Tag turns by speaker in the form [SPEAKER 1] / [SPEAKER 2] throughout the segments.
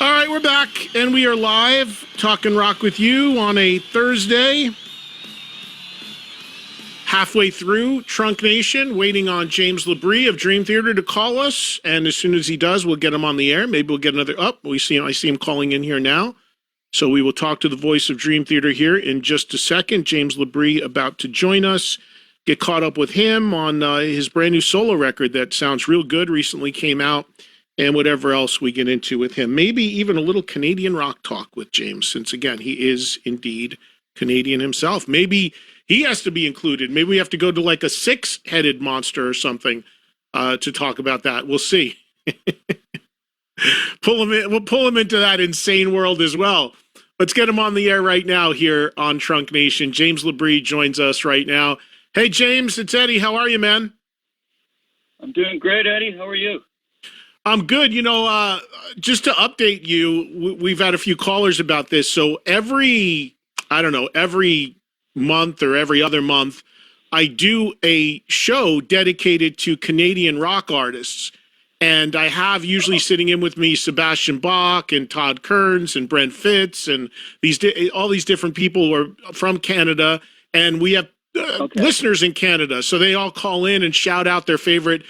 [SPEAKER 1] All right, we're back, and we are live talking rock with you on a Thursday. Halfway through Trunk Nation, waiting on James LaBrie of Dream Theater to call us, and as soon as he does, we'll get him on the air. Maybe we'll get another up. I see him calling in here now. So we will talk to the voice of Dream Theater here in just a second. James LaBrie about to join us. Get caught up with him on his brand new solo record that sounds real good, recently came out, and whatever else we get into with him. Maybe even a little Canadian rock talk with James, since, again, he is indeed Canadian himself. Maybe he has to be included. Maybe we have to go to like a six-headed monster or something to talk about that. We'll see. Pull him in. We'll pull him into that insane world as well. Let's get him on the air right now here on Trunk Nation. James LaBrie joins us right now. Hey, James, it's Eddie. How are you, man?
[SPEAKER 2] I'm doing great, Eddie. How are you?
[SPEAKER 1] I'm good. You know, just to update you, we've had a few callers about this. So every month or every other month, I do a show dedicated to Canadian rock artists. And I have usually sitting in with me Sebastian Bach and Todd Kearns and Brent Fitz and all these different people who are from Canada. And we have listeners in Canada. So they all call in and shout out their favorite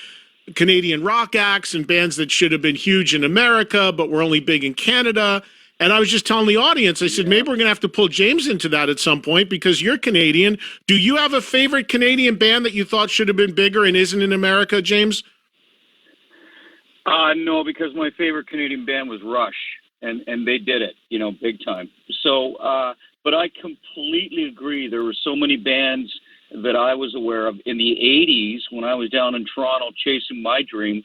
[SPEAKER 1] Canadian rock acts and bands that should have been huge in America, but were only big in Canada. And I was just telling the audience, I said, maybe we're going to have to pull James into that at some point because you're Canadian. Do you have a favorite Canadian band that you thought should have been bigger and isn't in America, James?
[SPEAKER 2] No, because my favorite Canadian band was Rush, and they did it, big time. So, but I completely agree. There were so many bands that I was aware of in the 80s when I was down in Toronto chasing my dream.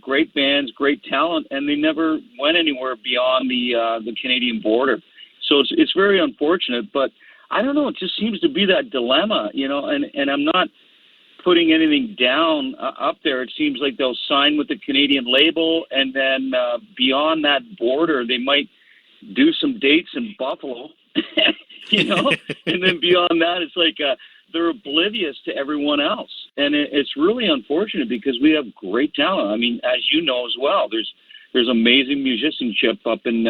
[SPEAKER 2] Great bands, great talent, and they never went anywhere beyond the Canadian border. So it's very unfortunate, but I don't know. It just seems to be that dilemma, and I'm not putting anything down up there. It seems like they'll sign with the Canadian label, and then beyond that border, they might do some dates in Buffalo, and then beyond that, it's like they're oblivious to everyone else. And it's really unfortunate because we have great talent. I mean, as you know as well, there's amazing musicianship up in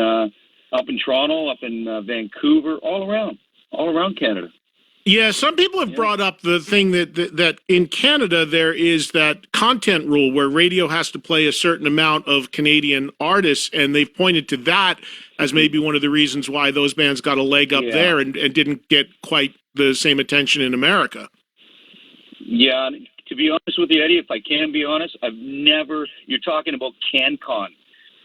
[SPEAKER 2] Toronto, up in Vancouver, all around Canada.
[SPEAKER 1] Yeah, some people have brought up the thing that in Canada there is that content rule where radio has to play a certain amount of Canadian artists, and they've pointed to that as maybe one of the reasons why those bands got a leg up there and didn't get quite the same attention in America. Yeah,
[SPEAKER 2] to be honest with you, Eddie, if I can be honest, you're talking about CanCon,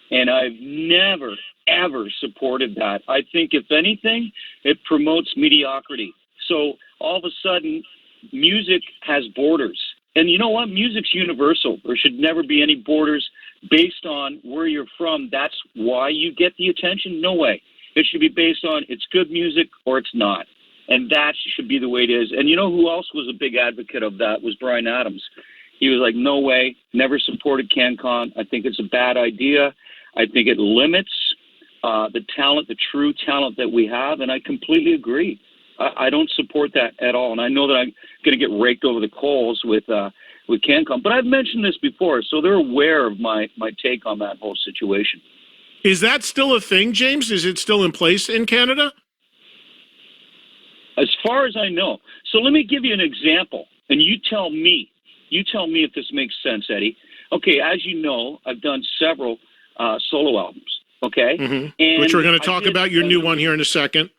[SPEAKER 2] and I've never, ever supported that. I think, if anything, it promotes mediocrity. So all of a sudden, music has borders. And you know what? Music's universal. There should never be any borders based on where you're from. That's why you get the attention? No way. It should be based on it's good music or it's not. And that should be the way it is. And you know who else was a big advocate of that was Bryan Adams. He was like, no way, never supported CanCon. I think it's a bad idea. I think it limits the talent, the true talent that we have. And I completely agree. I don't support that at all, and I know that I'm going to get raked over the coals with CanCon. But I've mentioned this before, so they're aware of my take on that whole situation.
[SPEAKER 1] Is that still a thing, James? Is it still in place in Canada?
[SPEAKER 2] As far as I know. So let me give you an example, and you tell me if this makes sense, Eddie. Okay, as you know, I've done several solo albums, okay?
[SPEAKER 1] Mm-hmm. And which we're going to talk about your new one here in a second.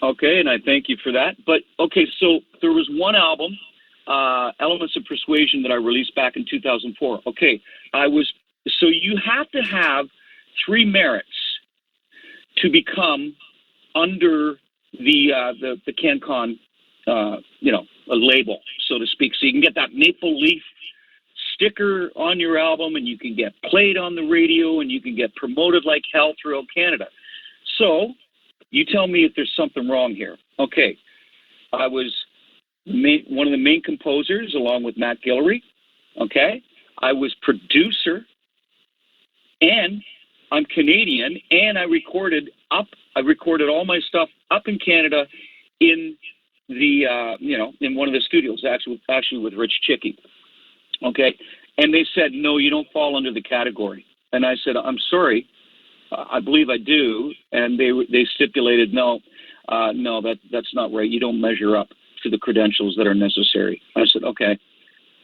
[SPEAKER 2] Okay, and I thank you for that. But, okay, so there was one album, Elements of Persuasion, that I released back in 2004. Okay, so you have to have three merits to become under the CanCon, a label, so to speak. So you can get that maple leaf sticker on your album, and you can get played on the radio, and you can get promoted like hell throughout Canada. So you tell me if there's something wrong here. Okay, I was one of the main composers along with Matt Guillory. Okay, I was producer, and I'm Canadian, and I recorded all my stuff up in Canada in the in one of the studios, actually with Rich Chicky. Okay, and they said, no, you don't fall under the category. And I said, I'm sorry, I believe I do. And they stipulated, no, that's not right. You don't measure up to the credentials that are necessary. I said, okay,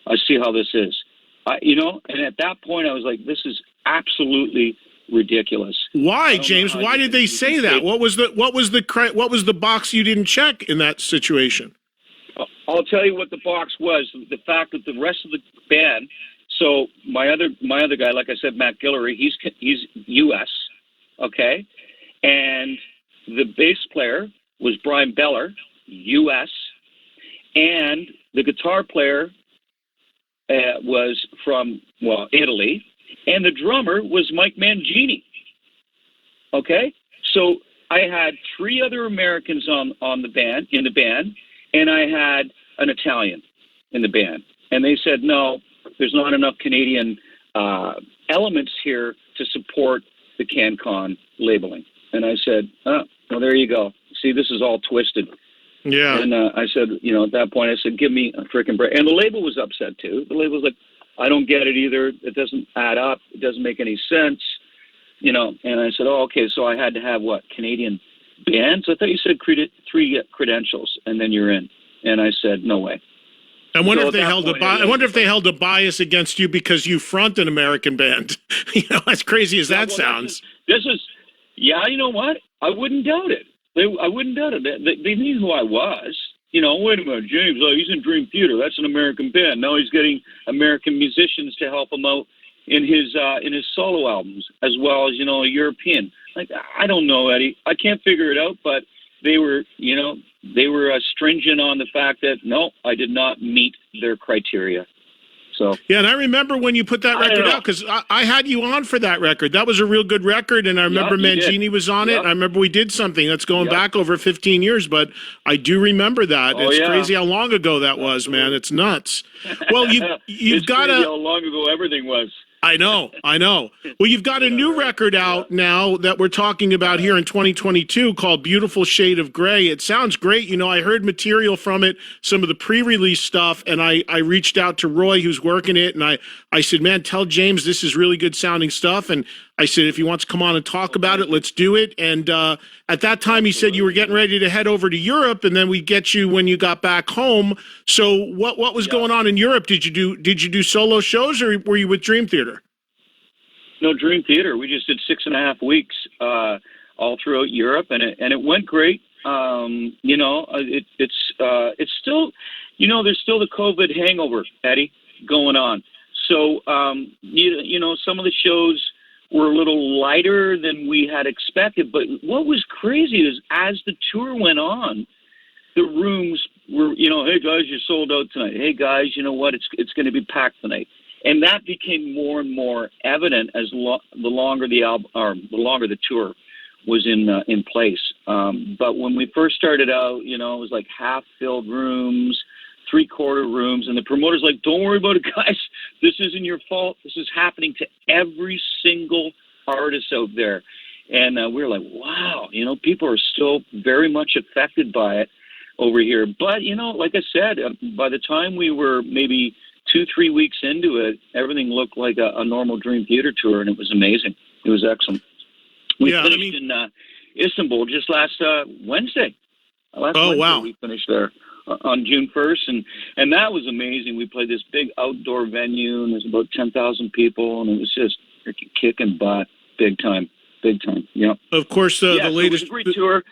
[SPEAKER 2] I see how this is. And at that point I was like, this is absolutely ridiculous.
[SPEAKER 1] Why, James? Why did they say that? What was the box you didn't check in that situation?
[SPEAKER 2] I'll tell you what the box was. The fact that the rest of the band. So my other guy, like I said, Matt Guillory, he's U.S. Okay, and the bass player was Brian Beller, U.S. And the guitar player was from Italy, and the drummer was Mike Mangini. Okay, so I had 3 other Americans in the band, and I had an Italian in the band, and they said no, there's not enough Canadian elements here to support the CanCon labeling. And I said, well, there you go. See, this is all twisted.
[SPEAKER 1] Yeah.
[SPEAKER 2] And I said, at that point, I said, give me a freaking break. And the label was upset too. The label was like, I don't get it either. It doesn't add up. It doesn't make any sense. And I said, oh, okay. So I had to have Canadian bands? I thought you said 3 credentials and then you're in. And I said, no way.
[SPEAKER 1] I wonder if they held a bias against you because you front an American band. As crazy as that sounds.
[SPEAKER 2] Yeah, you know what? I wouldn't doubt it. I wouldn't doubt it. They knew who I was. Wait a minute, James, he's in Dream Theater. That's an American band. Now he's getting American musicians to help him out in his solo albums, as well as, a European. Like, I don't know, Eddie. I can't figure it out, but they were stringent on the fact that, no, I did not meet their criteria. So
[SPEAKER 1] yeah, and I remember when you put that record out, because I had you on for that record. That was a real good record, and I remember Mangini was on it. I remember we did something that's going back over 15 years, but I do remember that. It's crazy how long ago that was, man. It's nuts. Well, you've got
[SPEAKER 2] how long ago everything was.
[SPEAKER 1] I know. Well, you've got a new record out now that we're talking about here in 2022 called Beautiful Shade of Grey. It sounds great. I heard material from it, some of the pre-release stuff, and I reached out to Roy, who's working it, and I said, man, tell James this is really good sounding stuff. And I said, if he wants to come on and talk about it, let's do it. And at that time, he said you were getting ready to head over to Europe, and then we'd get you when you got back home. So what was going on in Europe? Did you do solo shows, or were you with Dream Theater?
[SPEAKER 2] No, Dream Theater. We just did 6.5 weeks all throughout Europe, and it went great. It's still, there's still the COVID hangover, Eddie, going on. So, some of the shows were a little lighter than we had expected. But what was crazy is as the tour went on, the rooms were, hey guys, you're sold out tonight. Hey guys, you know what? It's going to be packed tonight. And that became more and more evident as the longer the tour was in place. But when we first started out, it was like half-filled rooms, 3/4 rooms, and the promoter's like, "Don't worry about it, guys. This isn't your fault. This is happening to every single artist out there." And we were like, "Wow, people are still very much affected by it over here." But like I said, by the time we were maybe 2-3 weeks into it, everything looked like a normal Dream Theater tour, and it was amazing. It was excellent. We finished in Istanbul just last Wednesday.
[SPEAKER 1] Wow.
[SPEAKER 2] We finished there on June 1st, and that was amazing. We played this big outdoor venue, and there's about 10,000 people, and it was just freaking kicking butt, big time. Yeah.
[SPEAKER 1] Of course, the latest.
[SPEAKER 2] So it was a great tour.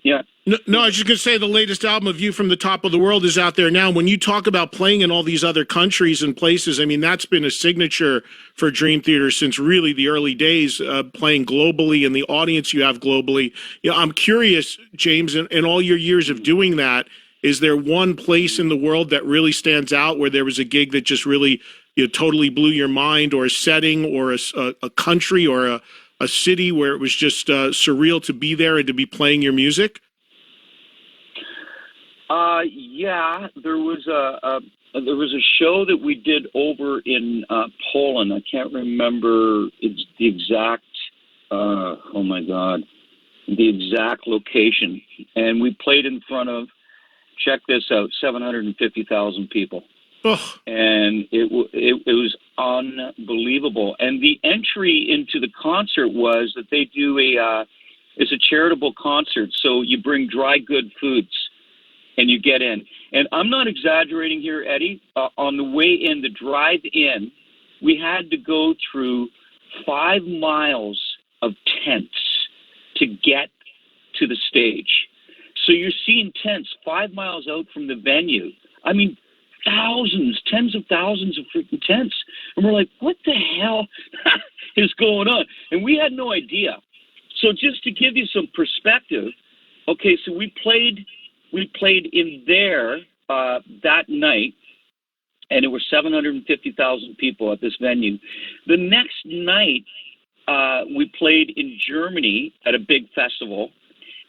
[SPEAKER 2] Yeah.
[SPEAKER 1] No, I was just going to say the latest album of View from the Top of the World is out there now. When you talk about playing in all these other countries and places, I mean, that's been a signature for Dream Theater since really the early days, playing globally and the audience you have globally. I'm curious, James, in all your years of doing that, is there one place in the world that really stands out where there was a gig that just really totally blew your mind, or a setting, or a country, or a city where it was just surreal to be there and to be playing your music?
[SPEAKER 2] Yeah, there was a show that we did over in Poland. I can't remember the exact the exact location, and we played in front of, check this out, 750,000 people.
[SPEAKER 1] Oh,
[SPEAKER 2] and it was unbelievable. And the entry into the concert was that they do it's a charitable concert, so you bring dry good foods and you get in. And I'm not exaggerating here, Eddie. On the way in, the drive in, we had to go through 5 miles of tents to get to the stage. So you're seeing tents 5 miles out from the venue. I mean, thousands, tens of thousands of freaking tents. And we're like, what the hell is going on? And we had no idea. So just to give you some perspective, okay, so we played in there that night, and it were 750,000 people at this venue. The next night, we played in Germany at a big festival,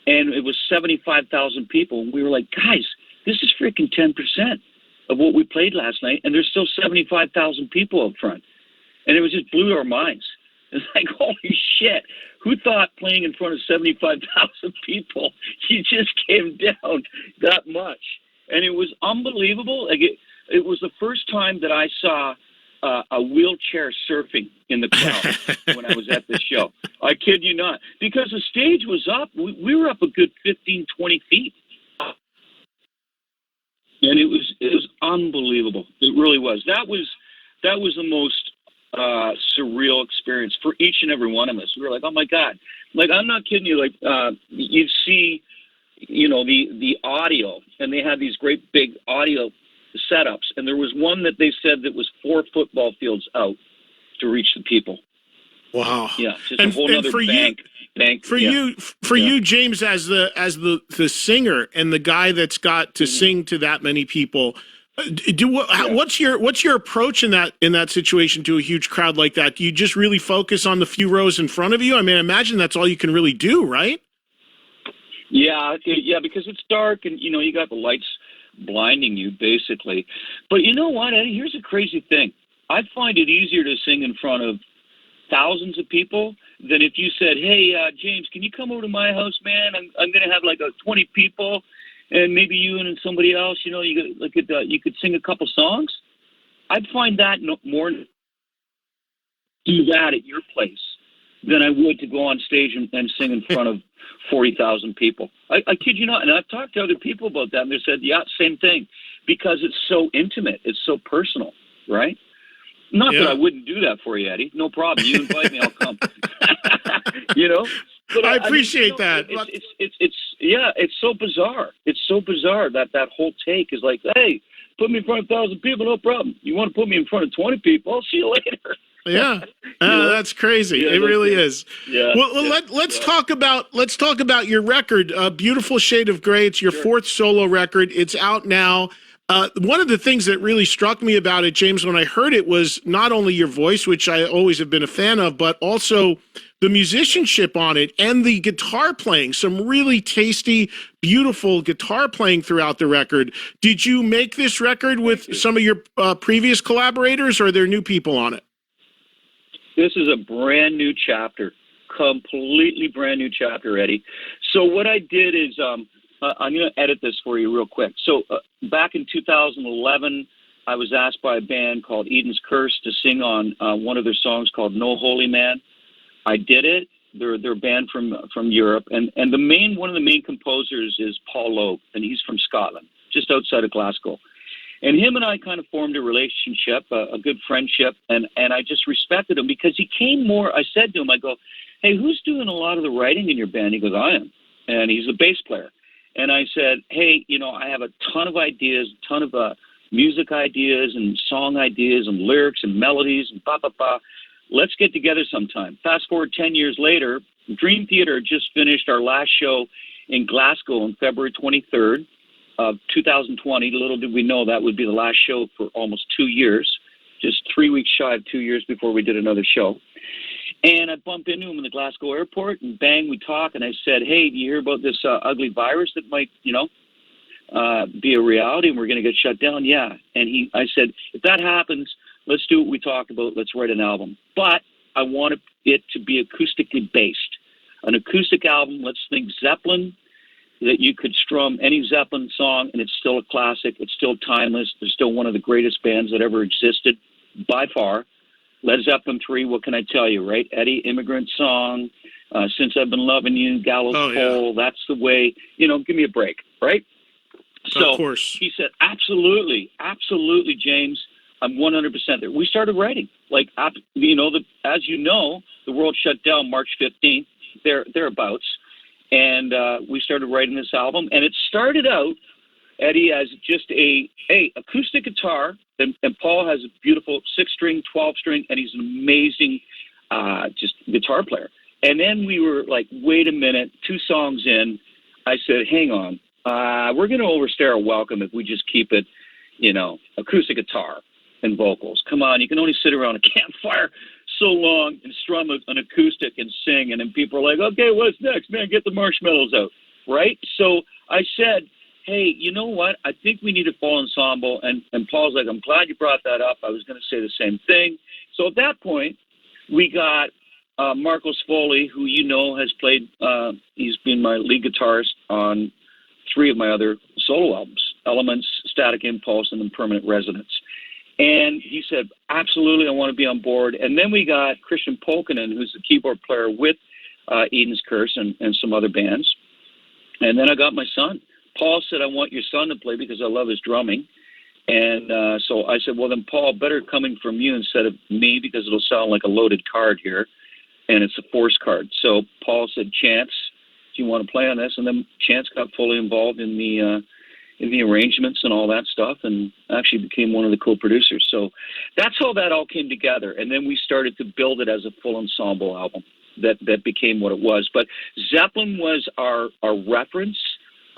[SPEAKER 2] and it was 75,000 people. And we were like, guys, this is freaking 10% of what we played last night, and there's still 75,000 people up front. And it was just blew our minds. It's like, holy shit, who thought playing in front of 75,000 people, you just came down that much? And it was unbelievable. Like it was the first time that I saw a wheelchair surfing in the crowd when I was at this show. I kid you not. Because the stage was up. We were up a good 15, 20 feet. And it was unbelievable. It really was. That was the most surreal experience for each and every one of us. We were like, oh my God. Like, I'm not kidding you. Like, you see, the audio, and they had these great big audio setups. And there was one that they said that was 4 football fields out to reach the people.
[SPEAKER 1] wow.
[SPEAKER 2] Yeah. Just a whole other bank.
[SPEAKER 1] You, James, as the singer and the guy that's got to sing to that many people, what's your approach in that situation to a huge crowd like that? Do you just really focus on the few rows in front of you? I mean, I imagine that's all you can really do, right?
[SPEAKER 2] Yeah, because it's dark and you got the lights blinding you basically. But you know what, Eddie? Here's a crazy thing. I find it easier to sing in front of thousands of people than if you said, "Hey, James, can you come over to my house, man? I'm going to have like 20 people, and maybe you and somebody else. You could sing a couple songs." I'd find that more do that at your place than I would to go on stage and sing in front of 40,000 people. I kid you not. And I've talked to other people about that, and they said, "Yeah, same thing," because it's so intimate, it's so personal, right? Not that I wouldn't do that for you, Eddie. No problem. You invite me, I'll come. But
[SPEAKER 1] I appreciate that.
[SPEAKER 2] It's so bizarre. It's so bizarre that whole take is like, hey, put me in front of 1,000 people, no problem. You want to put me in front of 20 people, I'll see you later.
[SPEAKER 1] Yeah, that's crazy. It really is.
[SPEAKER 2] Yeah.
[SPEAKER 1] Well, let's talk about your record, "Beautiful Shade of Grey." It's your 4th solo record. It's out now. One of the things that really struck me about it, James, when I heard it, was not only your voice, which I always have been a fan of, but also the musicianship on it and the guitar playing. Some really tasty, beautiful guitar playing throughout the record. Did you make this record with some of your previous collaborators, or are there new people on it?
[SPEAKER 2] This is a brand new chapter, completely brand new chapter, Eddie. So what I did is I'm going to edit this for you real quick. So back in 2011, I was asked by a band called Eden's Curse to sing on one of their songs called No Holy Man. I did it. They're a band from Europe. And one of the main composers is Paul Loeb, and he's from Scotland, just outside of Glasgow. And him and I kind of formed a relationship, a good friendship, and I just respected him because he came more. I said to him, I go, "Hey, who's doing a lot of the writing in your band?" He goes, "I am." And he's the bass player. And I said, "Hey, I have a ton of ideas, a ton of music ideas and song ideas and lyrics and melodies and ba-ba-ba. Let's get together sometime." Fast forward 10 years later, Dream Theater just finished our last show in Glasgow on February 23rd of 2020. Little did we know that would be the last show for almost 2 years, just 3 weeks shy of 2 years before we did another show. And I bumped into him in the Glasgow airport, and bang, we talk. And I said, "Hey, do you hear about this ugly virus that might, be a reality, and we're going to get shut down?" "Yeah." And I said, "If that happens, let's do what we talked about. Let's write an album. But I want it to be acoustically based. An acoustic album. Let's think Zeppelin, that you could strum any Zeppelin song and it's still a classic. It's still timeless. They're still one of the greatest bands that ever existed, by far. Led Zeppelin 3, what can I tell you, right? Eddie, Immigrant Song, Since I've Been Loving You, Gallows Pole, That's the Way, give me a break, right? So
[SPEAKER 1] of course.
[SPEAKER 2] He said, absolutely, James, I'm 100% there. We started writing. Like, as you know, the world shut down March 15th, thereabouts. And we started writing this album. And it started out, Eddie, as just a acoustic guitar. And Paul has a beautiful 6-string, 12-string, and he's an amazing just guitar player. And then we were like, wait a minute, 2 songs in, I said, hang on, we're going to overstay our welcome if we just keep it, acoustic guitar and vocals. Come on, you can only sit around a campfire so long and strum an acoustic and sing, and then people are like, okay, what's next, man? Get the marshmallows out, right? So I said, hey, you know what? I think we need a full ensemble. And Paul's like, I'm glad you brought that up. I was going to say the same thing. So at that point, we got Marcos Foley, who has played, he's been my lead guitarist on 3 of my other solo albums, Elements, Static Impulse, and then Permanent Resonance. And he said, absolutely, I want to be on board. And then we got Christian Polkinen, who's the keyboard player with Eden's Curse and some other bands. And then I got my son. Paul said, I want your son to play because I love his drumming. And so I said, well, then, Paul, better coming from you instead of me because it'll sound like a loaded card here. And it's a force card. So Paul said, Chance, do you want to play on this? And then Chance got fully involved in the arrangements and all that stuff and actually became one of the co-producers. So that's how that all came together. And then we started to build it as a full ensemble album that became what it was. But Zeppelin was our reference.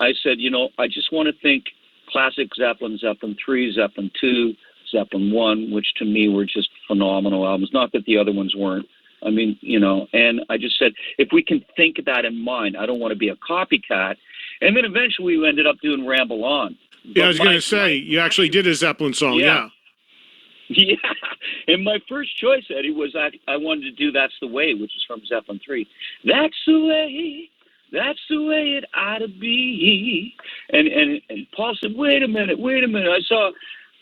[SPEAKER 2] I said, I just want to think classic Zeppelin, Zeppelin 3, Zeppelin 2, Zeppelin 1, which to me were just phenomenal albums. Not that the other ones weren't. I mean, and I just said, if we can think that in mind, I don't want to be a copycat. And then eventually we ended up doing Ramble On.
[SPEAKER 1] Yeah, I was going to say, you actually did a Zeppelin song, yeah.
[SPEAKER 2] Yeah, and my first choice, Eddie, was I wanted to do That's the Way, which is from Zeppelin 3. That's the way it ought to be. And Paul said, wait a minute.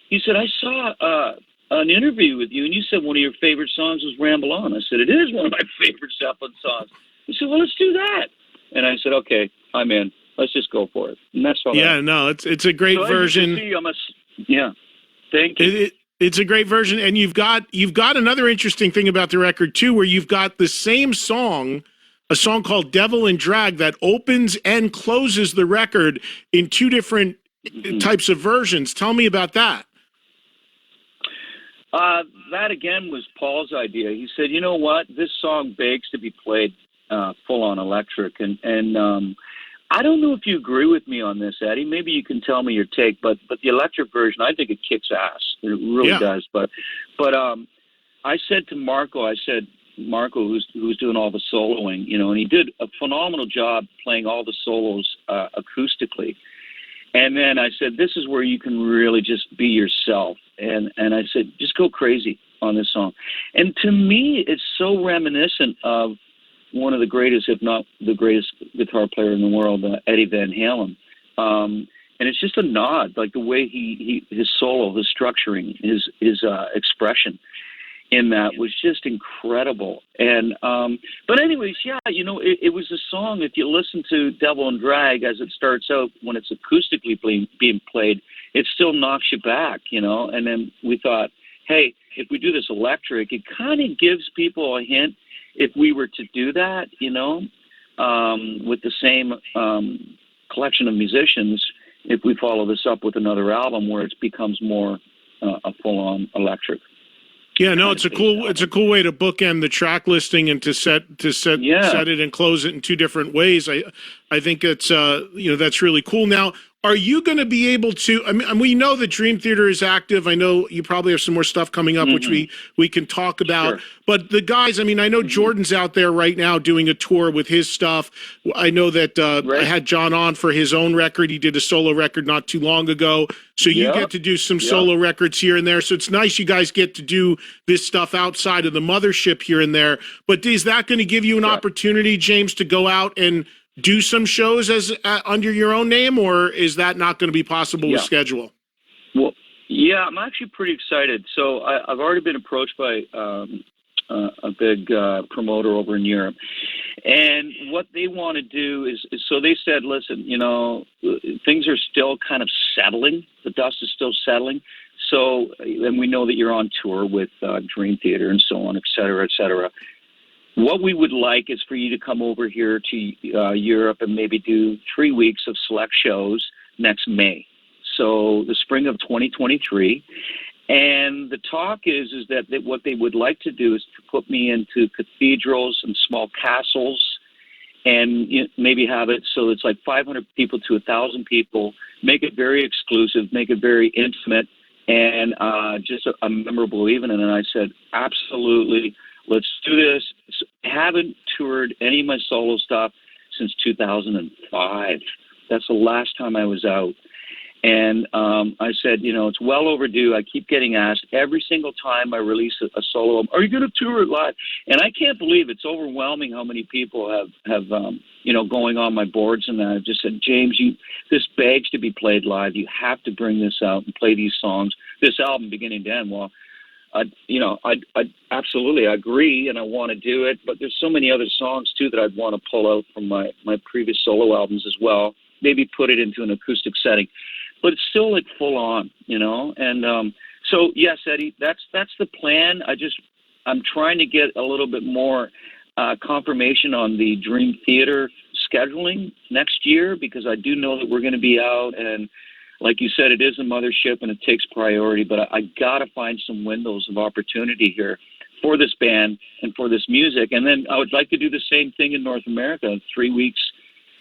[SPEAKER 2] He said, I saw an interview with you, and you said one of your favorite songs was Ramble On. I said, it is one of my favorite Zeppelin songs. He said, well, let's do that. And I said, okay, I'm in. Let's just go for it. And that's all.
[SPEAKER 1] Yeah, no, it's a great version.
[SPEAKER 2] Thank you.
[SPEAKER 1] It's a great version, and you've got another interesting thing about the record too, where you've got the same song, a song called "Devil and Drag" that opens and closes the record in 2 different types of versions. Tell me about that.
[SPEAKER 2] That again was Paul's idea. He said, you know what, this song begs to be played full on electric, and I don't know if you agree with me on this, Eddie. Maybe you can tell me your take, but the electric version, I think it kicks ass. It really does. But I said to Marco, who's doing all the soloing, and he did a phenomenal job playing all the solos acoustically. And then I said, this is where you can really just be yourself. And I said, just go crazy on this song. And to me, it's so reminiscent of one of the greatest, if not the greatest guitar player in the world, Eddie Van Halen. And it's just a nod, like the way his solo, his structuring, his expression in that was just incredible. And but anyways, it was a song. If you listen to Devil and Drag as it starts out, when it's acoustically being played, it still knocks you back, And then we thought, hey, if we do this electric, it kind of gives people a hint. If we were to do that, with the same collection of musicians, if we follow this up with another album where it becomes more a full-on electric.
[SPEAKER 1] Yeah, no, it's a cool way to bookend the track listing and to set it and close it in 2 different ways. I think it's that's really cool. Now, are you going to be able to? I mean, we know that Dream Theater is active. I know you probably have some more stuff coming up, which we can talk about. Sure. But the guys, I mean, I know Jordan's out there right now doing a tour with his stuff. I know that I had John on for his own record. He did a solo record not too long ago. So you get to do some solo records here and there. So it's nice you guys get to do this stuff outside of the mothership here and there. But is that going to give you an opportunity, James, to go out and do some shows as under your own name, or is that not going to be possible with schedule?
[SPEAKER 2] Well, yeah, I'm actually pretty excited. So I've already been approached by a big promoter over in Europe. And what they want to do is so they said, listen, things are still kind of settling. The dust is still settling. So, and we know that you're on tour with Dream Theater and so on, et cetera, et cetera. What we would like is for you to come over here to Europe and maybe do 3 weeks of select shows next May. So the spring of 2023. And the talk is that what they would like to do is to put me into cathedrals and small castles and maybe have it so it's like 500 people to 1,000 people, make it very exclusive, make it very intimate, and just a memorable evening. And I said, absolutely, let's do this. I haven't toured any of my solo stuff since 2005. That's the last time I was out. And I said, it's well overdue. I keep getting asked every single time I release a solo album, are you going to tour it live? And I can't believe it's overwhelming how many people have going on my boards and that. I've just said, James, this begs to be played live. You have to bring this out and play these songs, this album beginning to end. Well, I absolutely agree, and I want to do it. But there's so many other songs, too, that I'd want to pull out from my previous solo albums as well, maybe put it into an acoustic setting. But it's still like full on, And so, yes, Eddie, that's the plan. I'm trying to get a little bit more confirmation on the Dream Theater scheduling next year, because I do know that we're going to be out. And like you said, it is a mothership and it takes priority. But I got to find some windows of opportunity here for this band and for this music. And then I would like to do the same thing in North America, 3 weeks,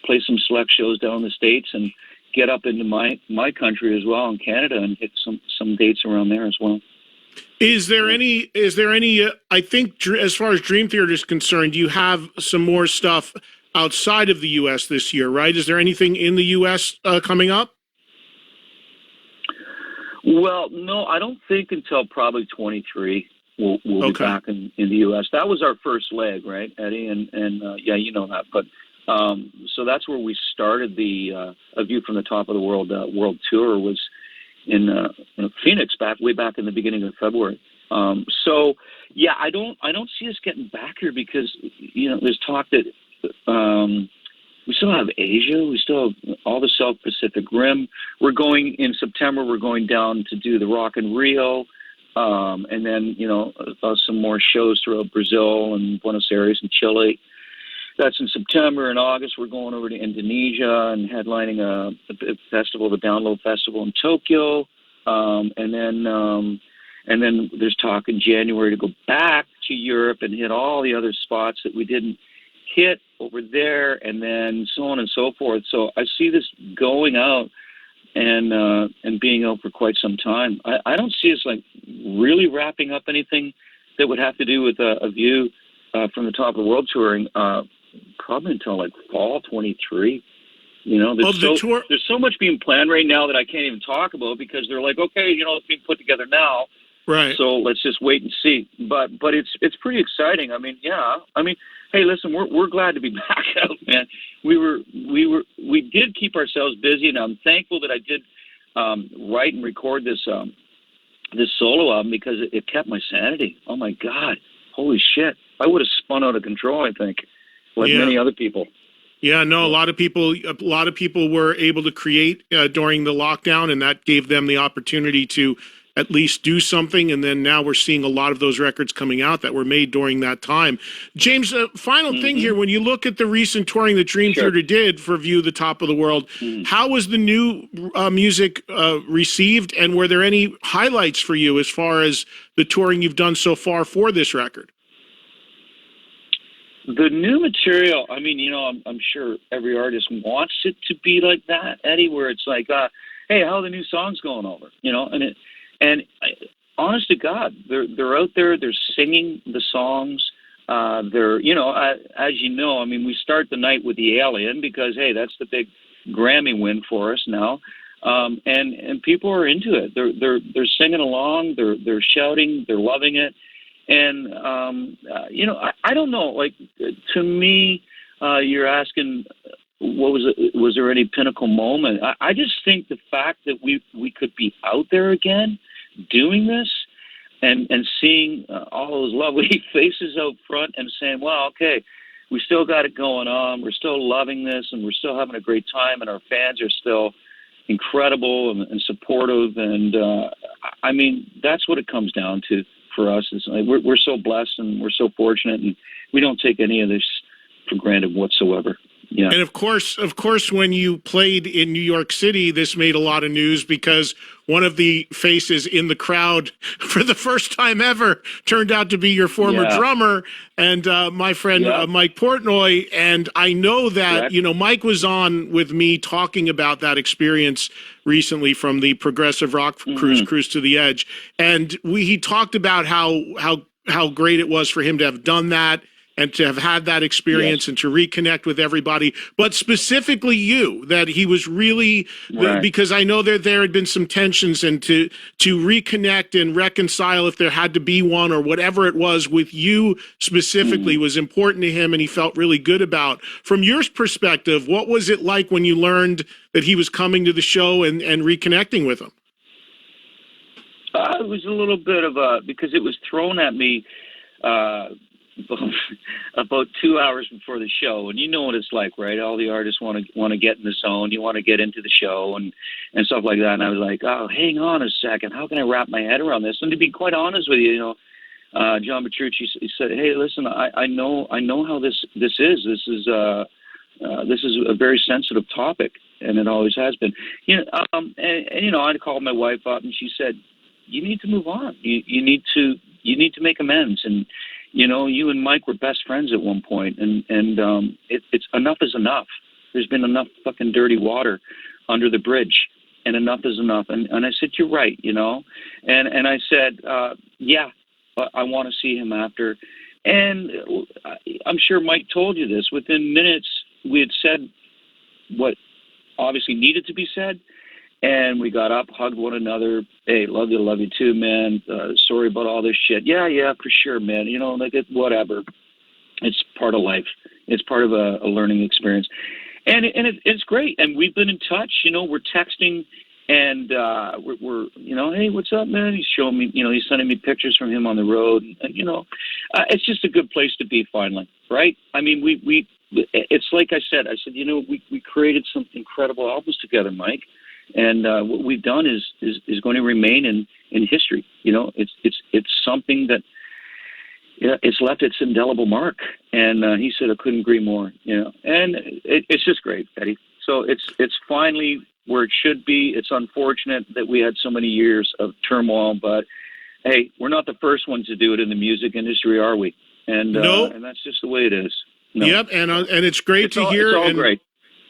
[SPEAKER 2] play some select shows down in the States and get up into my country as well in Canada and hit some dates around there as well.
[SPEAKER 1] Is there any, I think as far as Dream Theater is concerned, you have some more stuff outside of the U.S. this year, right? Is there anything in the U.S. Coming up?
[SPEAKER 2] Well, no, I don't think until probably 23 we'll be back in the U.S. That was our first leg, right, Eddie? And yeah, you know that, but so that's where we started the A View from the Top of the World tour was in Phoenix way back in the beginning of February. So yeah, I don't see us getting back here because there's talk that we still have Asia, we still have all the South Pacific Rim. We're going in September. We're going down to do the Rock in Rio, and then some more shows throughout Brazil and Buenos Aires and Chile. That's in September. In August, we're going over to Indonesia and headlining a festival, the Download Festival in Tokyo. And then there's talk in January to go back to Europe and hit all the other spots that we didn't hit over there, and then so on and so forth. So I see this going out and being out for quite some time. I don't see us like really wrapping up anything that would have to do with A View from the Top of the World touring. Probably until like fall 23. There's so much being planned right now that I can't even talk about because they're like, okay, it's being put together now.
[SPEAKER 1] Right. So
[SPEAKER 2] let's just wait and see. But it's pretty exciting. I mean, yeah. I mean, hey, listen, we're glad to be back out, man. We did keep ourselves busy, and I'm thankful that I did write and record this solo album because it kept my sanity. Oh my God, holy shit! I would have spun out of control, I think. Like many other people.
[SPEAKER 1] Yeah, no, a lot of people were able to create during the lockdown, and that gave them the opportunity to at least do something. And then now we're seeing a lot of those records coming out that were made during that time. James, final thing here, when you look at the recent touring that Dream Theater did for View the Top of the World, how was the new music received, and were there any highlights for you as far as the touring you've done so far for this record?
[SPEAKER 2] The new material, I mean, I'm sure every artist wants it to be like that, Eddie, where it's like, hey, how are the new songs going over? Honest to God, they're out there, they're singing the songs. They're, as you know, I mean, we start the night with The Alien because, hey, that's the big Grammy win for us now. And people are into it. They're singing along, they're shouting, they're loving it. And, I don't know, like, to me, you're asking what was it? Was there any pinnacle moment? I just think the fact that we could be out there again doing this and seeing all those lovely faces out front and saying, well, okay, we still got it going on. We're still loving this and we're still having a great time and our fans are still incredible and supportive. And I mean, that's what it comes down to for us. Is like, we're so blessed and we're so fortunate and we don't take any of this for granted whatsoever. Yeah.
[SPEAKER 1] And of course, when you played in New York City, this made a lot of news because one of the faces in the crowd for the first time ever turned out to be your former drummer and my friend Mike Portnoy. And I know that, you know, Mike was on with me talking about that experience recently from the progressive rock cruise to the Edge. And he talked about how great it was for him to have done that and to have had that experience and to reconnect with everybody, but specifically you, that he was really, because I know there had been some tensions, and to reconnect and reconcile if there had to be one or whatever it was with you specifically was important to him and he felt really good about. From your perspective, what was it like when you learned that he was coming to the show and reconnecting with him?
[SPEAKER 2] It was a little bit of because it was thrown at me about 2 hours before the show, and you know what it's like, right? All the artists want to get in the zone, you want to get into the show and stuff like that. And I was like, oh, hang on a second, how can I wrap my head around this? And to be quite honest with you, you know, John Petrucci said, hey, listen, I know how this is. This is a very sensitive topic, and it always has been. You know, and you know, I called my wife up, and she said, you need to move on. You need to make amends. And you know, you and Mike were best friends at one point, and it's enough is enough. There's been enough fucking dirty water under the bridge, and enough is enough. And I said, you're right, you know. And I said, yeah, I want to see him after. And I'm sure Mike told you this. Within minutes, we had said what obviously needed to be said. And we got up, hugged one another. Hey, love you too, man. Sorry about all this shit. Yeah, for sure, man. You know, like whatever. It's part of life. It's part of a learning experience, and it's great. And we've been in touch. You know, we're texting, and we're you know, hey, what's up, man? He's showing me. You know, he's sending me pictures from him on the road, and you know, it's just a good place to be finally, right? I mean, we it's like I said, you know, we created some incredible albums together, Mike. And what we've done is going to remain in history. You know, it's something that it's left its indelible mark. And he said, I couldn't agree more. You know, and it's just great, Eddie. So it's finally where it should be. It's unfortunate that we had so many years of turmoil, but hey, we're not the first ones to do it in the music industry, are we? And and that's just the way it is. No.
[SPEAKER 1] Yep, and it's great to hear.
[SPEAKER 2] It's all great.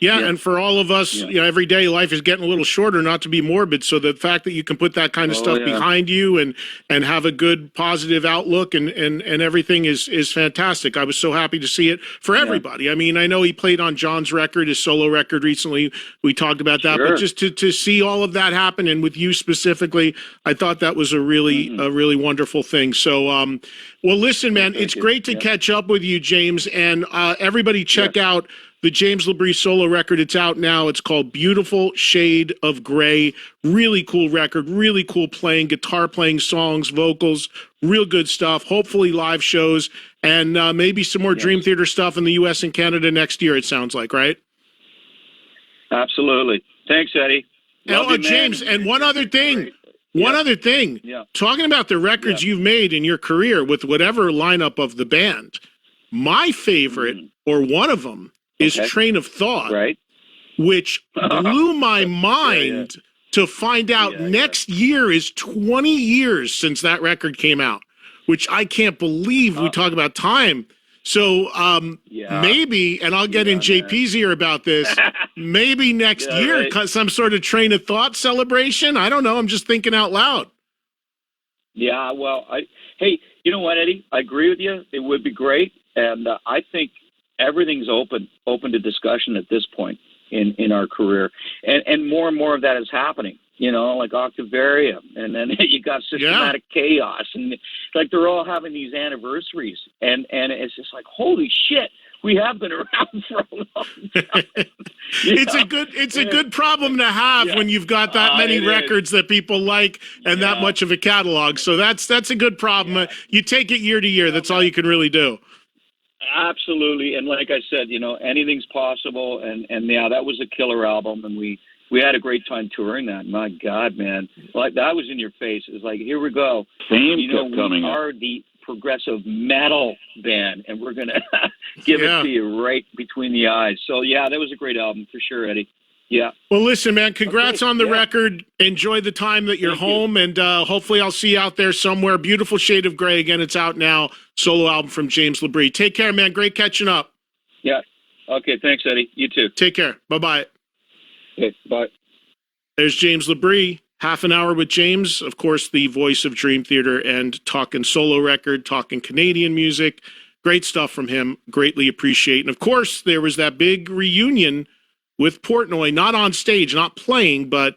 [SPEAKER 1] Yeah, and for all of us, you know, every day life is getting a little shorter, not to be morbid. So the fact that you can put that kind of stuff behind you and have a good positive outlook and everything is fantastic. I was so happy to see it for everybody. I mean, I know he played on John's record, his solo record recently. We talked about that, but just to see all of that happen, and with you specifically, I thought that was a really wonderful thing. So, well, listen, man, it's great to catch up with you, James, and everybody check out the James LaBrie solo record. It's out now. It's called Beautiful Shade of Gray. Really cool record, really cool playing, guitar playing, songs, vocals, real good stuff. Hopefully live shows and maybe some more Dream Theater stuff in the U.S. and Canada next year, it sounds like, right?
[SPEAKER 2] Absolutely. Thanks, Eddie.
[SPEAKER 1] Oh, James, and one other thing. One other thing. Talking about the records you've made in your career with whatever lineup of the band, my favorite, or one of them, is Train of Thought, which blew my mind to find out next year is 20 years since that record came out, which I can't believe. We talk about time. So maybe, and I'll get in JP's ear about this, maybe next year, some sort of Train of Thought celebration. I don't know. I'm just thinking out loud.
[SPEAKER 2] Yeah, well, hey, you know what, Eddie? I agree with you. It would be great. And I think everything's open to discussion at this point in our career, and more of that is happening. You know, like Octavarium, and then you got Systematic Chaos, and like they're all having these anniversaries, and it's just like, holy shit, we have been around for a long time.
[SPEAKER 1] It's a good problem to have when you've got that many records that people like and that much of a catalog. So that's a good problem.
[SPEAKER 2] Yeah.
[SPEAKER 1] You take it year to year. That's all you can really do.
[SPEAKER 2] Absolutely, and like I said, anything's possible, and yeah, that was a killer album, and we had a great time touring that. My God, man, like that was in your face. It was like, here we go.
[SPEAKER 3] Fame kept coming
[SPEAKER 2] we
[SPEAKER 3] up.
[SPEAKER 2] are the progressive metal band, and we're gonna give it to you right between the eyes. So yeah, that was a great album for sure, Eddie. Yeah.
[SPEAKER 1] Well, listen, man, congrats on the record. Enjoy the time that you're
[SPEAKER 2] Thank
[SPEAKER 1] home, and hopefully I'll see you out there somewhere. Beautiful Shade of Grey. Again, it's out now. Solo album from James LaBrie. Take care, man. Great catching up.
[SPEAKER 2] Yeah. Okay, thanks, Eddie. You too.
[SPEAKER 1] Take care. Bye-bye.
[SPEAKER 2] Okay, bye.
[SPEAKER 1] There's James LaBrie. Half an hour with James, of course, the voice of Dream Theater, and talking solo record, talking Canadian music. Great stuff from him. Greatly appreciate. And, of course, there was that big reunion with Portnoy, not on stage, not playing, but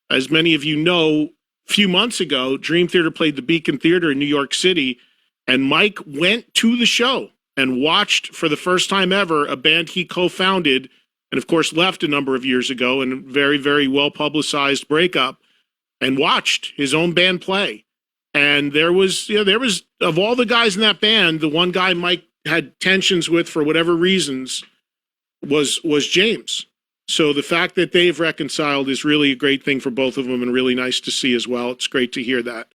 [SPEAKER 1] as many of you know, a few months ago, Dream Theater played the Beacon Theater in New York City, and Mike went to the show and watched for the first time ever a band he co-founded and, of course, left a number of years ago in a very, very well-publicized breakup, and watched his own band play. And there was, of all the guys in that band, the one guy Mike had tensions with for whatever reasons was James. So the fact that they've reconciled is really a great thing for both of them and really nice to see as well. It's great to hear that.